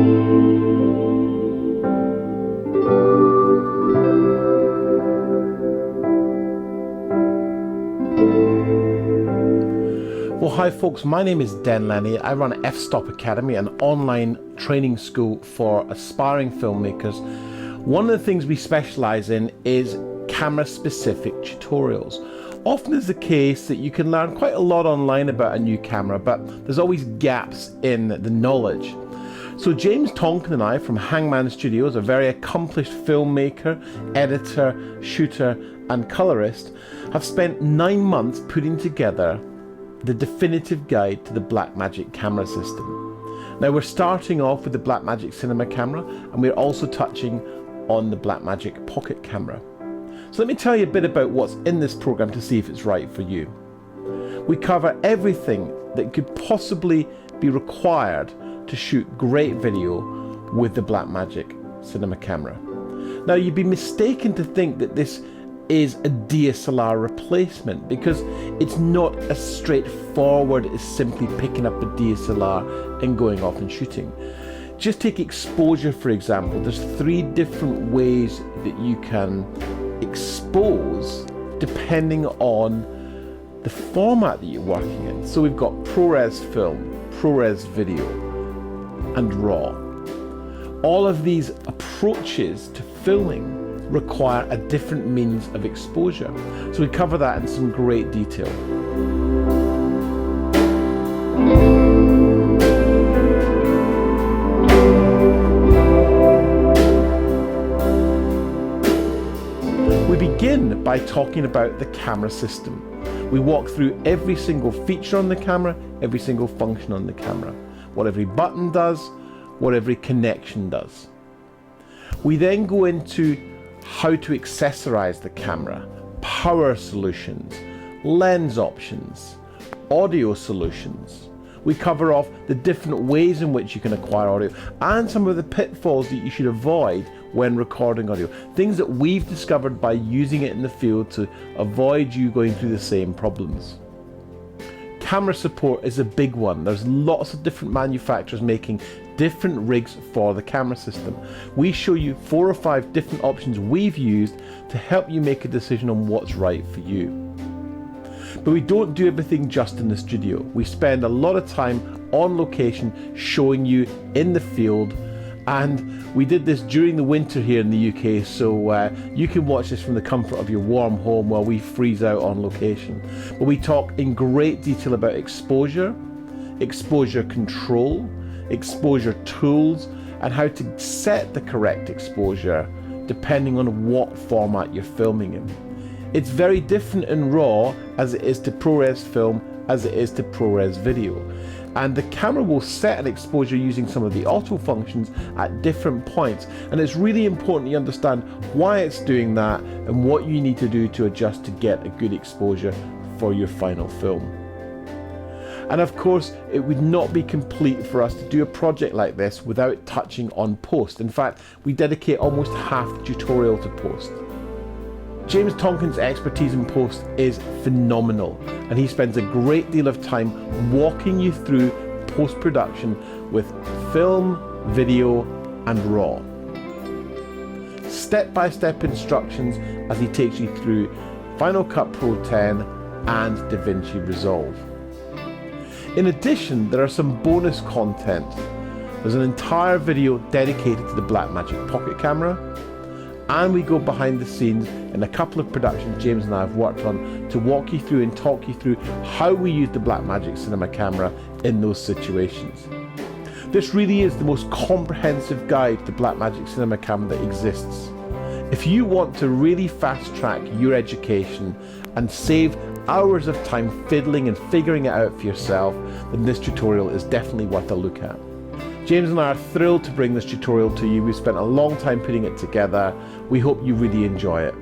Well, hi folks, my name is Den Lennie. I run F-Stop Academy, an online training school for aspiring filmmakers. One of the things we specialize in is camera-specific tutorials. Often is the case that you can learn quite a lot online about a new camera, but there's always gaps in the knowledge. So James Tonkin and I from Hangman Studios, a very accomplished filmmaker, editor, shooter and colorist, have spent 9 months putting together the definitive guide to the Blackmagic camera system. Now we're starting off with the Blackmagic cinema camera, and we're also touching on the Blackmagic pocket camera. So let me tell you a bit about what's in this program to see if it's right for you. We cover everything that could possibly be required to shoot great video with the Blackmagic cinema camera. Now you'd be mistaken to think that this is a DSLR replacement, because it's not as straightforward as simply picking up a DSLR and going off and shooting. Just take exposure for example. There's 3 different ways that you can expose depending on the format that you're working in. So we've got ProRes Film, ProRes Video and RAW. All of these approaches to filming require a different means of exposure. So we cover that in some great detail. We begin by talking about the camera system. We walk through every single feature on the camera, every single function on the camera, what every button does, what every connection does. We then go into how to accessorize the camera, power solutions, lens options, audio solutions. We cover off the different ways in which you can acquire audio and some of the pitfalls that you should avoid when recording audio. Things that we've discovered by using it in the field to avoid you going through the same problems. Camera support is a big one. There's lots of different manufacturers making different rigs for the camera system. We show you 4 or 5 different options we've used to help you make a decision on what's right for you. But we don't do everything just in the studio. We spend a lot of time on location showing you in the field, and we did this during the winter here in the UK, so you can watch this from the comfort of your warm home while we freeze out on location. But we talk in great detail about exposure, exposure control, exposure tools, and how to set the correct exposure depending on what format you're filming in. It's very different in RAW as it is to ProRes Film as it is to ProRes Video, and the camera will set an exposure using some of the auto functions at different points, and it's really important you understand why it's doing that and what you need to do to adjust to get a good exposure for your final film. And of course, it would not be complete for us to do a project like this without touching on post. In fact, we dedicate almost half the tutorial to post. James Tonkin's expertise in post is phenomenal, and he spends a great deal of time walking you through post-production with film, video and RAW. Step-by-step instructions as he takes you through Final Cut Pro 10 and DaVinci Resolve. In addition, there are some bonus content. There's an entire video dedicated to the Blackmagic pocket camera, and we go behind the scenes in a couple of productions James and I have worked on to walk you through and talk you through how we use the Blackmagic cinema camera in those situations. This really is the most comprehensive guide to the Blackmagic cinema camera that exists. If you want to really fast track your education and save hours of time fiddling and figuring it out for yourself, then this tutorial is definitely worth a look at. James and I are thrilled to bring this tutorial to you. We've spent a long time putting it together. We hope you really enjoy it.